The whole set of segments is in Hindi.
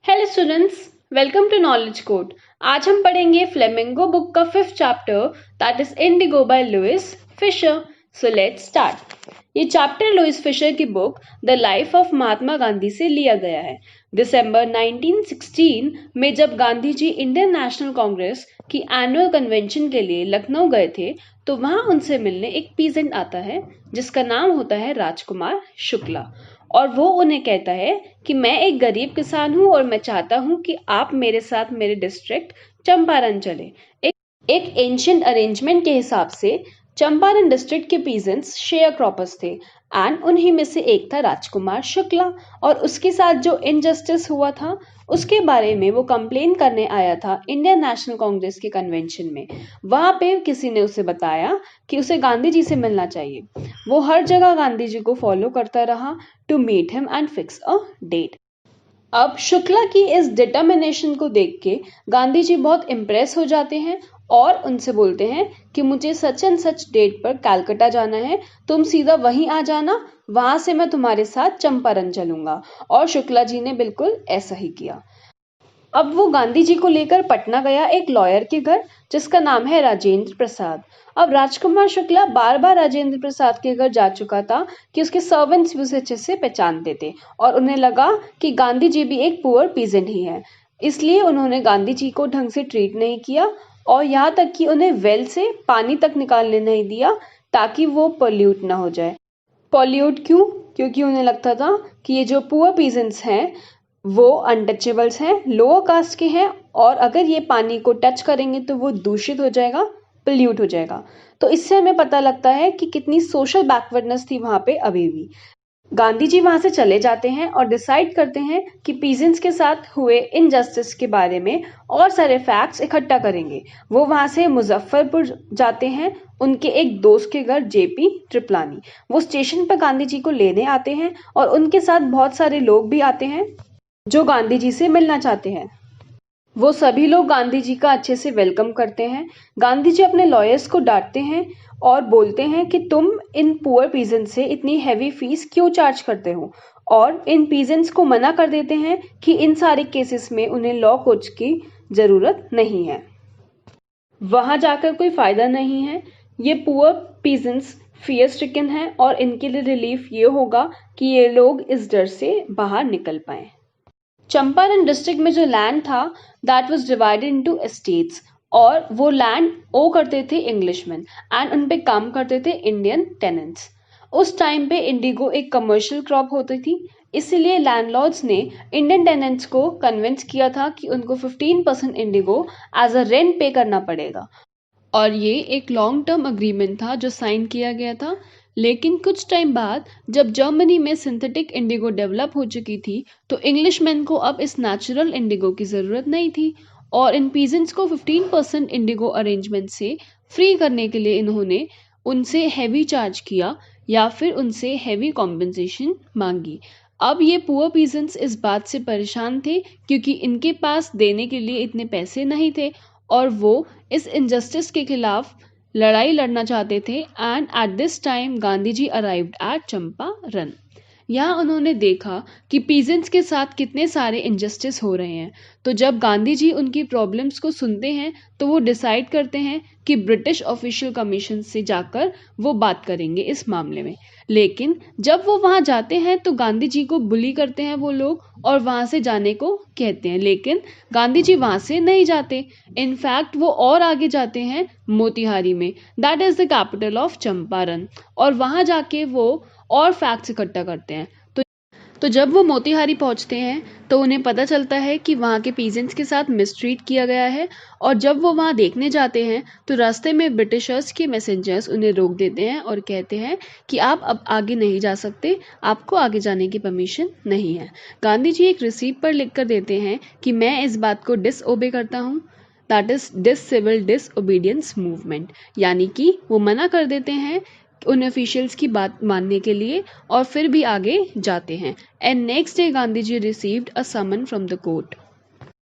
Hello students, welcome to Knowledge Code. आज हम पढ़ेंगे फ्लेमिंगो बुक का 5th chapter that is Indigo by Louis Fischer. So let's start. ये चैप्टर लुइस फिशर की book the life of Mahatma Gandhi से लिया गया है। दिसंबर 1916 में जब गांधी जी इंडियन नेशनल कांग्रेस की एनुअल कन्वेंशन के लिए लखनऊ गए थे तो वहां उनसे मिलने एक पीजेंट आता है जिसका नाम होता है राजकुमार शुक्ला। और वो उन्हें कहता है कि मैं एक गरीब किसान हूं और मैं चाहता हूं कि आप मेरे साथ मेरे डिस्ट्रिक्ट चंपारण चले। एक एंशियंट अरेंजमेंट के हिसाब से चंपारण डिस्ट्रिक्ट के पीजेंट्स शेयर क्रॉपर्स थे एंड उन्हीं में से एक था राजकुमार शुक्ला। और उसके साथ जो इनजस्टिस हुआ था उसके बारे में वो कंप्लेन करने आया था इंडियन नेशनल कांग्रेस के कन्वेंशन में। वहां पे किसी ने उसे बताया कि उसे गांधी जी से मिलना चाहिए। वो हर जगह गांधी जी को फॉलो करता रहा to meet him and fix a date. अब शुक्ला की इस डिटर्मिनेशन को देख के गांधी जी बहुत इम्प्रेस हो जाते हैं और उनसे बोलते हैं कि मुझे सच एंड सच डेट पर कलकत्ता जाना है, तुम सीधा वहीं आ जाना, वहां से मैं तुम्हारे साथ चंपारण चलूंगा। और शुक्ला जी ने बिल्कुल ऐसा ही किया। अब वो गांधी जी को लेकर पटना गया एक लॉयर के घर जिसका नाम है राजेंद्र प्रसाद। अब राजकुमार शुक्ला बार बार राजेंद्र प्रसाद के घर जा चुका था कि उसके सर्वेंट्स भी उसे अच्छे से पहचानते थे और उन्हें लगा कि गांधी जी भी एक पुअर पीजेंट ही है। इसलिए उन्होंने गांधी जी को ढंग से ट्रीट नहीं किया और यहाँ तक कि उन्हें वेल से पानी तक निकालने नहीं दिया ताकि वो पोल्यूट ना हो जाए। पॉल्यूट क्यों? क्योंकि उन्हें लगता था कि ये जो पुअर पीजेंट्स हैं वो अनटचेबल्स हैं, लोअर कास्ट के हैं और अगर ये पानी को टच करेंगे तो वो दूषित हो जाएगा, पोल्यूट हो जाएगा। तो इससे हमें पता लगता है कि कितनी सोशल बैकवर्डनेस थी वहां पे अभी भी। गांधी जी वहां से चले जाते हैं और डिसाइड करते हैं कि पीजेंट्स के साथ हुए इनजस्टिस के बारे में और सारे फैक्ट्स इकट्ठा करेंगे। वो वहां से मुजफ्फरपुर जाते हैं उनके एक दोस्त के घर जेपी ट्रिपलानी। वो स्टेशन पर गांधी जी को लेने आते हैं और उनके साथ बहुत सारे लोग भी आते हैं जो गांधी जी से मिलना चाहते हैं। वो सभी लोग गांधी जी का अच्छे से वेलकम करते हैं। गांधी जी अपने लॉयर्स को डांटते हैं और बोलते हैं कि तुम इन पुअर पीजेंट्स से इतनी हैवी फीस क्यों चार्ज करते हो, और इन पीजेंट्स को मना कर देते हैं कि इन सारे केसेस में उन्हें लॉ कोर्ट्स की जरूरत नहीं है, वहां जाकर कोई फायदा नहीं है। ये पुअर पीजेंट्स फियर स्ट्रिकन हैं और इनके लिए रिलीफ ये होगा कि ये लोग इस डर से बाहर निकल पाए। चंपारण डिस्ट्रिक्ट में जो लैंड था that was divided into estates और वो लैंड ओ करते थे इंग्लिशमैन एंड उन पे काम करते थे इंडियन टेनेंट्स। उस टाइम पे इंडिगो एक कमर्शियल क्रॉप होती थी, इसीलिए लैंडलॉर्ड्स ने इंडियन टेनेंट्स को कन्विंस किया था कि उनको 15% इंडिगो एज अ रेंट पे करना पड़ेगा। और ये एक लॉन्ग टर्म अग्रीमेंट था जो साइन किया गया था। लेकिन कुछ टाइम बाद जब जर्मनी में सिंथेटिक इंडिगो डेवलप हो चुकी थी तो इंग्लिशमैन को अब इस नेचुरल इंडिगो की ज़रूरत नहीं थी और इन पीजेंट्स को 15% इंडिगो अरेंजमेंट से फ्री करने के लिए इन्होंने उनसे हैवी चार्ज किया या फिर उनसे हैवी कॉम्पेंसेशन मांगी। अब ये पुअर पीजेंट्स इस बात से परेशान थे क्योंकि इनके पास देने के लिए इतने पैसे नहीं थे और वो इस इनजस्टिस के खिलाफ लड़ाई लड़ना चाहते थे। And at this time Gandhi ji arrived at Champaran. यहाँ उन्होंने देखा कि पीजेंट्स के साथ कितने सारे इनजस्टिस हो रहे हैं। तो जब गांधी जी उनकी प्रॉब्लम्स को सुनते हैं तो वो डिसाइड करते हैं कि ब्रिटिश ऑफिशियल कमीशन से जाकर वो बात करेंगे इस मामले में। लेकिन जब वो वहाँ जाते हैं तो गांधी जी को बुली करते हैं वो लोग और वहाँ से जाने को कहते हैं, लेकिन गांधी जी वहाँ से नहीं जाते। इनफैक्ट वो और आगे जाते हैं मोतिहारी में, that is the capital of Champaran, और वहाँ जाके वो और फैक्ट्स इकट्ठा करते हैं। तो जब वो मोतिहारी पहुंचते हैं तो उन्हें पता चलता है कि वहाँ के पीजेंट्स के साथ मिसट्रीट किया गया है। और जब वो वहाँ देखने जाते हैं तो रास्ते में ब्रिटिशर्स के मैसेंजर्स उन्हें रोक देते हैं और कहते हैं कि आप अब आगे नहीं जा सकते, आपको आगे जाने की परमिशन नहीं है। गांधी जी एक रिसीप्ट पर लिख कर देते हैं कि मैं इस बात को डिसओबे करता हूँ, that is this civil disobedience movement, यानी कि वो मना कर देते हैं उन ऑफिशियल्स की बात मानने के लिए और फिर भी आगे जाते हैं। And next day Gandhi ji received a summon from the court.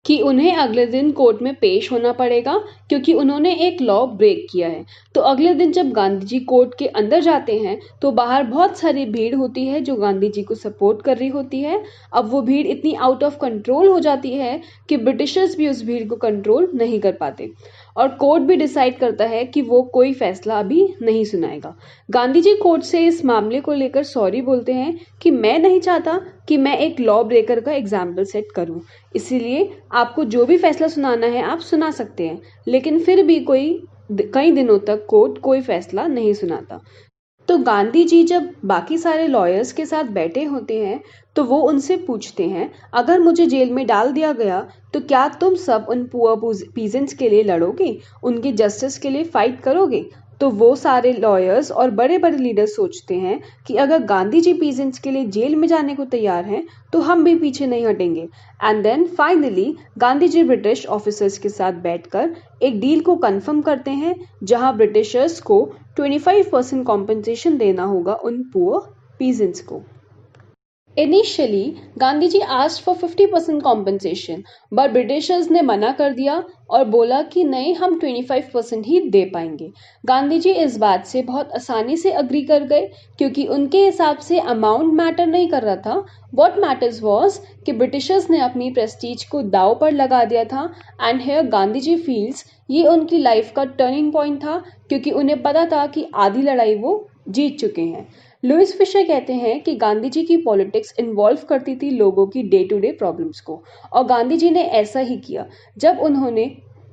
कि उन्हें अगले दिन कोर्ट में पेश होना पड़ेगा क्योंकि उन्होंने एक लॉ ब्रेक किया है। तो अगले दिन जब गांधी जी कोर्ट के अंदर जाते हैं तो बाहर बहुत सारी भीड़ होती है जो गांधी जी को सपोर्ट कर रही होती है। अब वो भीड़ इतनी आउट ऑफ कंट्रोल हो जाती है कि ब्रिटिशर्स भी उस भीड़ को कंट्रोल नहीं कर पाते और कोर्ट भी डिसाइड करता है कि वो कोई फैसला अभी नहीं सुनाएगा। गांधी जी कोर्ट से इस मामले को लेकर सॉरी बोलते हैं कि मैं नहीं चाहता कि मैं एक लॉ ब्रेकर का एग्जाम्पल सेट करूं, इसीलिए आपको जो भी फैसला सुनाना है आप सुना सकते हैं। लेकिन फिर भी कई दिनों तक कोर्ट कोई फैसला नहीं सुनाता। तो गांधी जी जब बाकी सारे लॉयर्स के साथ बैठे होते हैं तो वो उनसे पूछते हैं, अगर मुझे जेल में डाल दिया गया तो क्या तुम सब उन पुअर पीजेंट्स के लिए लड़ोगे, उनके जस्टिस के लिए फाइट करोगे? तो वो सारे लॉयर्स और बड़े बड़े लीडर्स सोचते हैं कि अगर गांधी जी पीजेंट्स के लिए जेल में जाने को तैयार हैं तो हम भी पीछे नहीं हटेंगे। And then finally Gandhi ji British officers के साथ बैठकर एक डील को कंफर्म करते हैं जहां ब्रिटिशर्स को 25% कॉम्पेंसेशन देना होगा उन पुअर पीजेंट्स को। Initially, Gandhi ji asked for 50% compensation, but Britishers ने मना कर दिया और बोला कि नहीं, हम 25% ही दे पाएंगे। गांधी जी इस बात से बहुत आसानी से अग्री कर गए क्योंकि उनके हिसाब से अमाउंट मैटर नहीं कर रहा था। What matters was कि ब्रिटिशर्स ने अपनी प्रेस्टीज को दांव पर लगा दिया था। And here Gandhi ji feels ये उनकी लाइफ का टर्निंग पॉइंट था क्योंकि उन्हें पता था कि आधी लड़ाई वो जीत चुके हैं। लुइस फिशर कहते हैं कि गांधी जी की पॉलिटिक्स इन्वॉल्व करती थी लोगों की डे टू डे प्रॉब्लम्स को और गांधी जी ने ऐसा ही किया। जब उन्होंने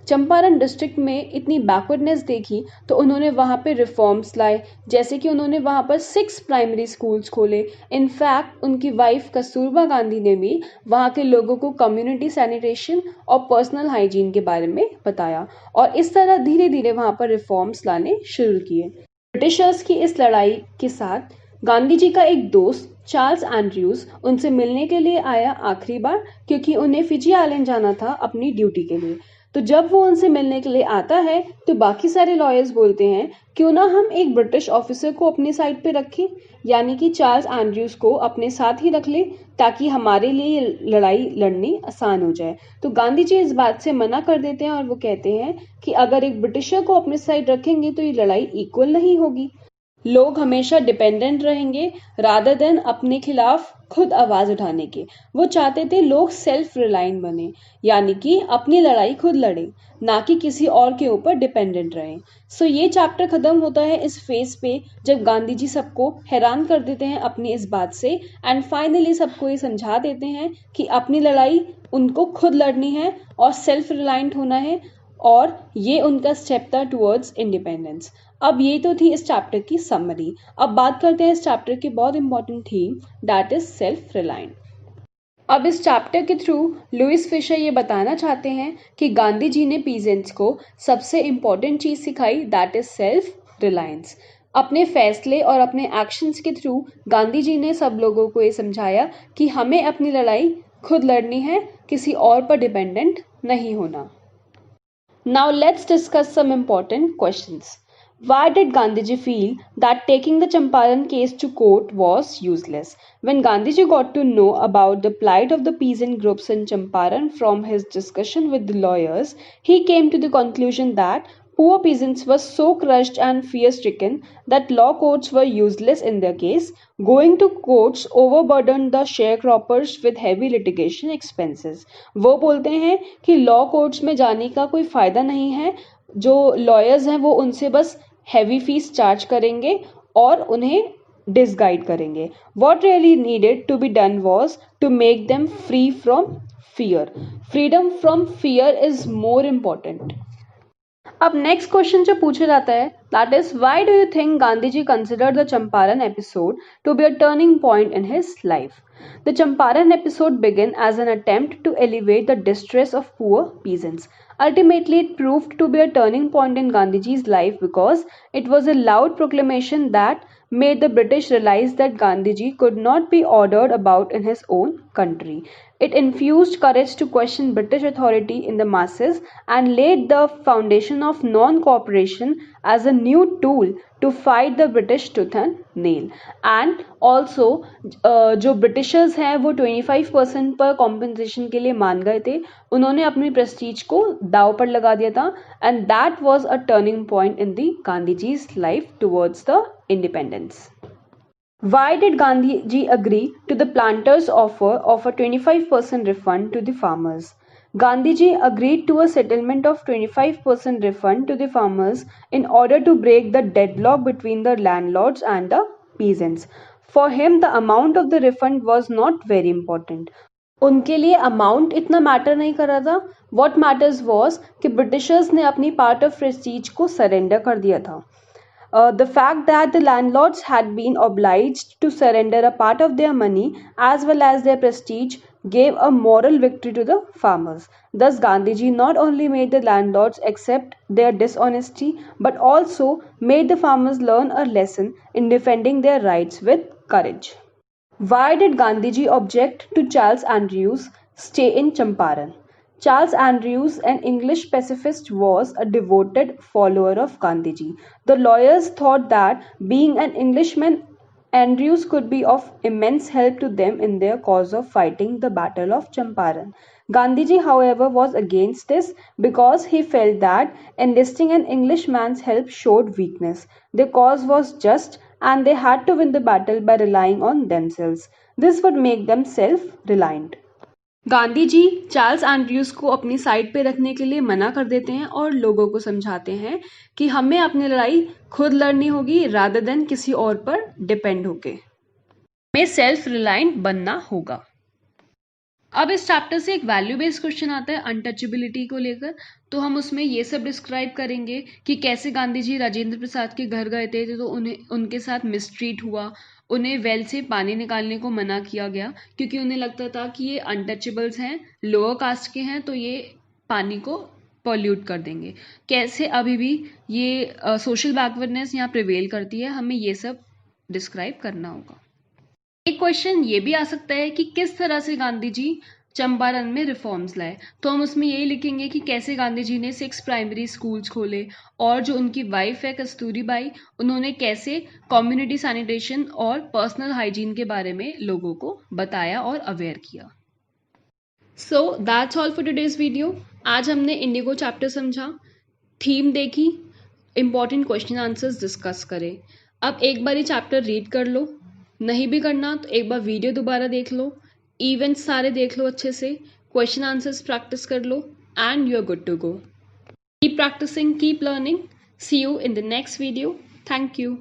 चंपारण डिस्ट्रिक्ट में इतनी बैकवर्डनेस देखी तो उन्होंने वहाँ पे रिफॉर्म्स लाए, जैसे कि उन्होंने वहाँ पर 6 प्राइमरी स्कूल्स खोले। इनफैक्ट उनकी वाइफ कस्तूरबा गांधी ने भी वहाँ के लोगों को कम्युनिटी सैनिटेशन और पर्सनल हाइजीन के बारे में बताया और इस तरह धीरे धीरे वहाँ पर रिफॉर्म्स लाने शुरू किए। ब्रिटिशर्स की इस लड़ाई के साथ गांधी जी का एक दोस्त चार्ल्स एंड्रयूज उनसे मिलने के लिए आया आखिरी बार क्योंकि उन्हें फिजी आइलैंड जाना था अपनी ड्यूटी के लिए। तो जब वो उनसे मिलने के लिए आता है तो बाकी सारे लॉयर्स बोलते हैं क्यों ना हम एक ब्रिटिश ऑफिसर को अपनी साइड पे रखें, यानी कि चार्ल्स एंड्रयूज को अपने साथ ही रख ले ताकि हमारे लिए ये लड़ाई लड़नी आसान हो जाए। तो गांधी जी इस बात से मना कर देते हैं और वो कहते हैं कि अगर एक ब्रिटिशर को अपने साइड रखेंगे तो ये लड़ाई इक्वल नहीं होगी। लोग हमेशा डिपेंडेंट रहेंगे रादर देन अपने खिलाफ खुद आवाज उठाने के। वो चाहते थे लोग सेल्फ रिलायंट बने, यानी कि अपनी लड़ाई खुद लड़े, ना कि किसी और के ऊपर डिपेंडेंट रहें। सो ये चैप्टर खत्म होता है इस फेज पे जब गांधी जी सबको हैरान कर देते हैं अपनी इस बात से एंड फाइनली सबको ये समझा देते हैं कि अपनी लड़ाई उनको खुद लड़नी है और सेल्फ रिलायंट होना है और ये उनका स्टेप था टुवर्ड्स इंडिपेंडेंस। अब ये तो थी इस चैप्टर की समरी। अब बात करते हैं इस चैप्टर की बहुत important theme, that is self reliant. अब इस चैप्टर के थ्रू लुइस फिशर ये बताना चाहते हैं कि गांधी जी ने पीजेंट्स को सबसे इंपॉर्टेंट चीज सिखाई, दैट इज सेल्फ रिलायंस। अपने फैसले और अपने एक्शंस के थ्रू गांधी जी ने सब लोगों को ये समझाया कि हमें अपनी लड़ाई खुद लड़नी है, किसी और पर डिपेंडेंट नहीं होना। Now let's discuss some important questions. Why did Gandhiji feel that taking the Champaran case to court was useless? When Gandhiji got to know about the plight of the peasant groups in Champaran from his discussion with the lawyers, he came to the conclusion that poor peasants were so crushed and fear-stricken that law courts were useless in their case. Going to courts overburdened the sharecroppers with heavy litigation expenses. वो बोलते हैं कि लॉ कोर्ट्स में जाने का कोई फायदा नहीं है, जो लॉयर्स हैं वो उनसे बस हैवी फीस चार्ज करेंगे और उन्हें डिसगाइड करेंगे। What really needed to be done was to make them free from fear. Freedom from fear is more important. अब नेक्स्ट क्वेश्चन जो पूछा जाता है, that is why do you think Gandhi ji considered the Champaran episode to be a turning point in his life? The Champaran episode began as an attempt to elevate the distress of poor peasants. Ultimately, it proved to be a turning point in Gandhiji's life because it was a loud proclamation that made the British realize that Gandhiji could not be ordered about in his own country. It infused courage to question British authority in the masses and laid the foundation of non-cooperation as a new tool to fight the British tooth and nail. And also जो ब्रिटिशर्स हैं वो 25% पर कॉम्पनसेशन के लिए मान गए थे. उन्होंने अपनी प्रेस्टीज को दाव पर लगा दिया था. And that was a turning point in the गांधीजी's life towards the independence. Why did Gandhiji agree to the planters' offer of a 25% refund to the farmers? Gandhiji agreed to a settlement of 25% refund to the farmers in order to break the deadlock between the landlords and the peasants. For him, the amount of the refund was not very important. उनके लिए अमाउंट इतना मैटर नहीं कर रहा था. वॉट मैटर्स वॉज कि ब्रिटिशर्स ने अपनी पार्ट ऑफ प्रेस्टीज को सरेंडर कर दिया था. The fact that the landlords had been obliged to surrender a part of their money as well as their prestige gave a moral victory to the farmers. Thus, Gandhiji not only made the landlords accept their dishonesty but also made the farmers learn a lesson in defending their rights with courage. Why did Gandhiji object to Charles Andrews' stay in Champaran? Charles Andrews, an English pacifist, was a devoted follower of Gandhiji. The lawyers thought that, being an Englishman, Andrews could be of immense help to them in their cause of fighting the Battle of Champaran. Gandhiji, however, was against this because he felt that enlisting an Englishman's help showed weakness. Their cause was just, and they had to win the battle by relying on themselves. This would make them self-reliant. Gandhi ji Charles Andrews को अपनी साइड पे रखने के लिए मना कर देते हैं और लोगों को समझाते हैं कि हमें अपनी लड़ाई खुद लड़नी होगी रादर देन किसी और पर डिपेंड होके. हमें सेल्फ रिलायंट बनना होगा. अब इस चैप्टर से एक वैल्यू बेस्ड क्वेश्चन आता है अनटचेबिलिटी को लेकर. तो हम उसमें ये सब डिस्क्राइब करेंगे कि कैसे गांधी जी राजेंद्र प्रसाद के घर गए थे तो उन्हें उनके साथ मिसट्रीट हुआ. उन्हें वेल से पानी निकालने को मना किया गया क्योंकि उन्हें लगता था कि ये अनटचेबल्स हैं, लोअर कास्ट के हैं, तो ये पानी को पॉल्यूट कर देंगे. कैसे अभी भी ये सोशल बैकवर्डनेस यहाँ प्रिवेल करती है, हमें ये सब डिस्क्राइब करना होगा. एक क्वेश्चन ये भी आ सकता है कि किस तरह से गांधी जी चंपारण में रिफॉर्म्स लाए. तो हम उसमें यही लिखेंगे कि कैसे गांधी जी ने 6 प्राइमरी स्कूल्स खोले और जो उनकी वाइफ है कस्तूरी बाई, उन्होंने कैसे कम्युनिटी सैनिटेशन और पर्सनल हाइजीन के बारे में लोगों को बताया और अवेयर किया. So that's all for today's video. आज हमने इंडिगो चैप्टर समझा, थीम देखी, इंपॉर्टेंट क्वेश्चन आंसर्स डिस्कस करे. अब एक बार ये चैप्टर रीड कर लो, नहीं भी करना तो एक बार वीडियो दोबारा देख लो, इवेंट्स सारे देख लो अच्छे से, क्वेश्चन आंसर्स प्रैक्टिस कर लो and you are good to go. Keep practising, keep learning. See you in the next video. Thank you.